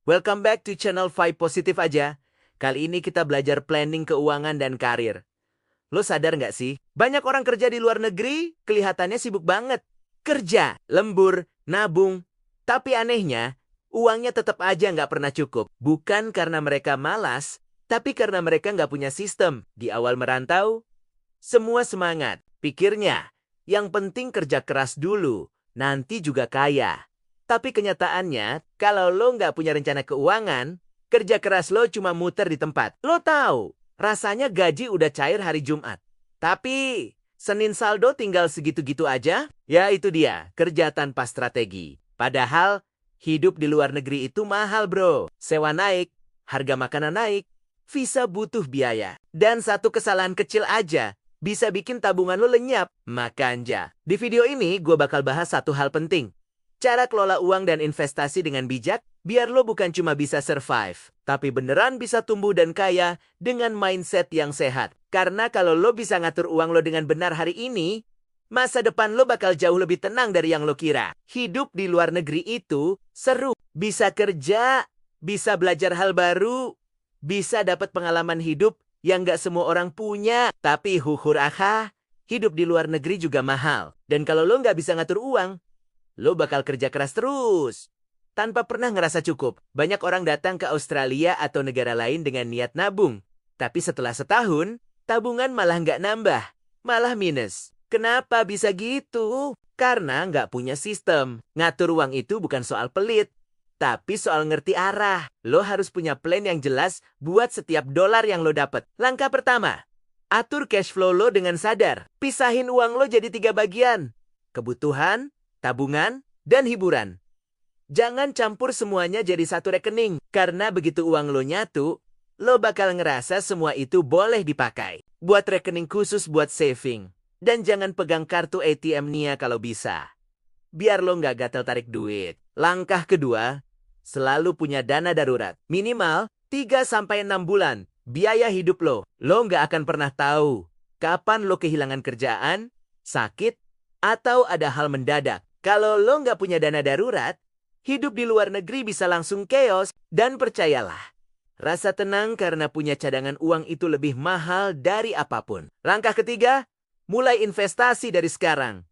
welcome back to channel Vibe Positif aja. Kali ini kita belajar planning keuangan dan karir. Lo sadar nggak sih? Banyak orang kerja di luar negeri, kelihatannya sibuk banget. Kerja, lembur, nabung. Tapi anehnya, uangnya tetap aja nggak pernah cukup. Bukan karena mereka malas, tapi karena mereka nggak punya sistem. Di awal merantau, semua semangat. Pikirnya, yang penting kerja keras dulu, nanti juga kaya. Tapi kenyataannya, kalau lo nggak punya rencana keuangan, kerja keras lo cuma muter di tempat. Lo tahu, rasanya gaji udah cair hari Jumat. Tapi, Senin saldo tinggal segitu-gitu aja? Ya itu dia, kerja tanpa strategi. Padahal, hidup di luar negeri itu mahal bro. Sewa naik, harga makanan naik, visa butuh biaya. Dan satu kesalahan kecil aja, bisa bikin tabungan lo lenyap. Makanya, di video ini gue bakal bahas satu hal penting. Cara kelola uang dan investasi dengan bijak, biar lo bukan cuma bisa survive, tapi beneran bisa tumbuh dan kaya dengan mindset yang sehat. Karena kalau lo bisa ngatur uang lo dengan benar hari ini, masa depan lo bakal jauh lebih tenang dari yang lo kira. Hidup di luar negeri itu seru. Bisa kerja, bisa belajar hal baru, bisa dapat pengalaman hidup yang gak semua orang punya. Tapi hidup di luar negeri juga mahal. Dan kalau lo gak bisa ngatur uang, lo bakal kerja keras terus, tanpa pernah ngerasa cukup. Banyak orang datang ke Australia atau negara lain dengan niat nabung. Tapi setelah setahun, tabungan malah nggak nambah, malah minus. Kenapa bisa gitu? Karena nggak punya sistem. Ngatur uang itu bukan soal pelit, tapi soal ngerti arah. Lo harus punya plan yang jelas buat setiap dolar yang lo dapat. Langkah pertama, atur cash flow lo dengan sadar. Pisahin uang lo jadi 3 bagian. Kebutuhan, tabungan, dan hiburan. Jangan campur semuanya jadi satu rekening. Karena begitu uang lo nyatu, lo bakal ngerasa semua itu boleh dipakai. Buat rekening khusus buat saving. Dan jangan pegang kartu ATM Nia kalau bisa. Biar lo nggak gatel tarik duit. Langkah kedua, selalu punya dana darurat. Minimal 3-6 bulan. Biaya hidup lo. Lo nggak akan pernah tahu kapan lo kehilangan kerjaan, sakit, atau ada hal mendadak. Kalau lo nggak punya dana darurat, hidup di luar negeri bisa langsung chaos. Dan percayalah, rasa tenang karena punya cadangan uang itu lebih mahal dari apapun. Langkah ketiga, mulai investasi dari sekarang.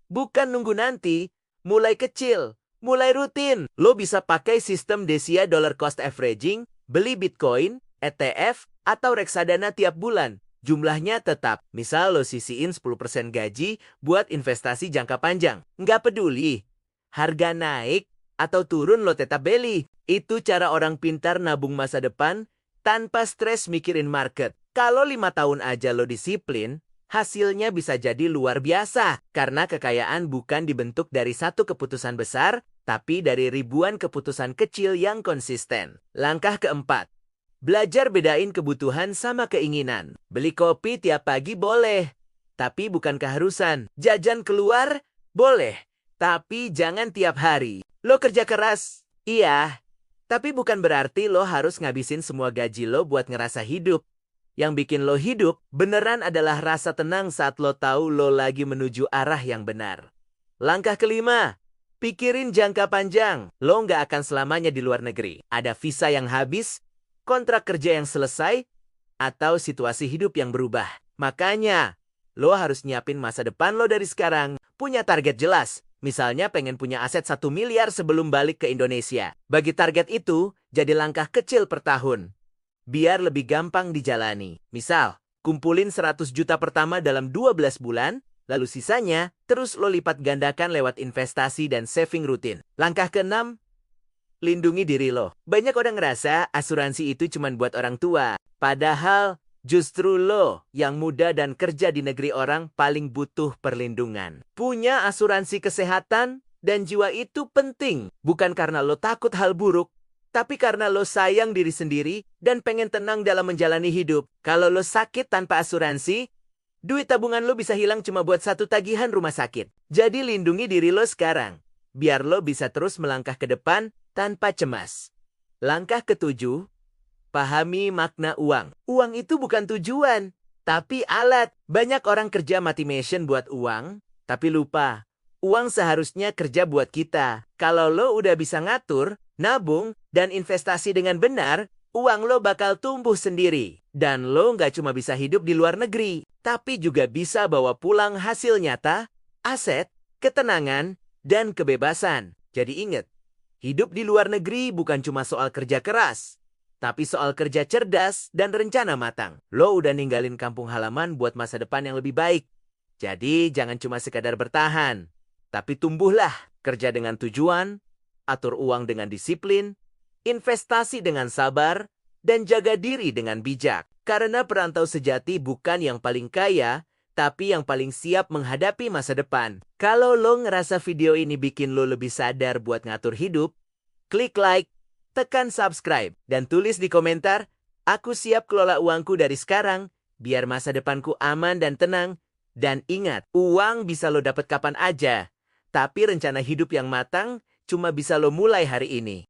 Bukan nunggu nanti, mulai kecil, mulai rutin. Lo bisa pakai sistem Desia Dollar Cost Averaging, beli Bitcoin, ETF, atau reksadana tiap bulan. Jumlahnya tetap. Misal lo sisiin 10% gaji buat investasi jangka panjang. Nggak peduli harga naik atau turun, lo tetap beli. Itu cara orang pintar nabung masa depan tanpa stres mikirin market. Kalau 5 tahun aja lo disiplin, hasilnya bisa jadi luar biasa. Karena kekayaan bukan dibentuk dari satu keputusan besar, tapi dari ribuan keputusan kecil yang konsisten. Langkah keempat, belajar bedain kebutuhan sama keinginan. Beli kopi tiap pagi boleh, tapi bukan keharusan. Jajan keluar boleh, tapi jangan tiap hari. Lo kerja keras, iya, tapi bukan berarti lo harus ngabisin semua gaji lo buat ngerasa hidup. Yang bikin lo hidup beneran adalah rasa tenang saat lo tahu lo lagi menuju arah yang benar. Langkah kelima, pikirin jangka panjang. Lo nggak akan selamanya di luar negeri. Ada visa yang habis, kontrak kerja yang selesai, atau situasi hidup yang berubah. Makanya, lo harus nyiapin masa depan lo dari sekarang. Punya target jelas. Misalnya pengen punya aset 1 miliar sebelum balik ke Indonesia. Bagi target itu, jadi langkah kecil per tahun. Biar lebih gampang dijalani. Misal, kumpulin 100 juta pertama dalam 12 bulan, lalu sisanya terus lo lipat gandakan lewat investasi dan saving rutin. Langkah keenam, lindungi diri lo. Banyak orang ngerasa asuransi itu cuma buat orang tua. Padahal justru lo yang muda dan kerja di negeri orang paling butuh perlindungan. Punya asuransi kesehatan dan jiwa itu penting. Bukan karena lo takut hal buruk, tapi karena lo sayang diri sendiri dan pengen tenang dalam menjalani hidup. Kalau lo sakit tanpa asuransi, duit tabungan lo bisa hilang cuma buat satu tagihan rumah sakit. Jadi lindungi diri lo sekarang, biar lo bisa terus melangkah ke depan tanpa cemas. Langkah ketujuh, pahami makna uang. Uang itu bukan tujuan, tapi alat. Banyak orang kerja mati mission buat uang, tapi lupa. Uang seharusnya kerja buat kita. Kalau lo udah bisa ngatur, nabung, dan investasi dengan benar, uang lo bakal tumbuh sendiri. Dan lo nggak cuma bisa hidup di luar negeri, tapi juga bisa bawa pulang hasil nyata, aset, ketenangan, dan kebebasan. Jadi ingat, hidup di luar negeri bukan cuma soal kerja keras, tapi soal kerja cerdas dan rencana matang. Lo udah ninggalin kampung halaman buat masa depan yang lebih baik. Jadi jangan cuma sekadar bertahan, tapi tumbuhlah. Kerja dengan tujuan, atur uang dengan disiplin, investasi dengan sabar, dan jaga diri dengan bijak. Karena perantau sejati bukan yang paling kaya, tapi yang paling siap menghadapi masa depan. Kalau lo ngerasa video ini bikin lo lebih sadar buat ngatur hidup, klik like, tekan subscribe, dan tulis di komentar, aku siap kelola uangku dari sekarang, biar masa depanku aman dan tenang. Dan ingat, uang bisa lo dapat kapan aja, tapi rencana hidup yang matang cuma bisa lo mulai hari ini.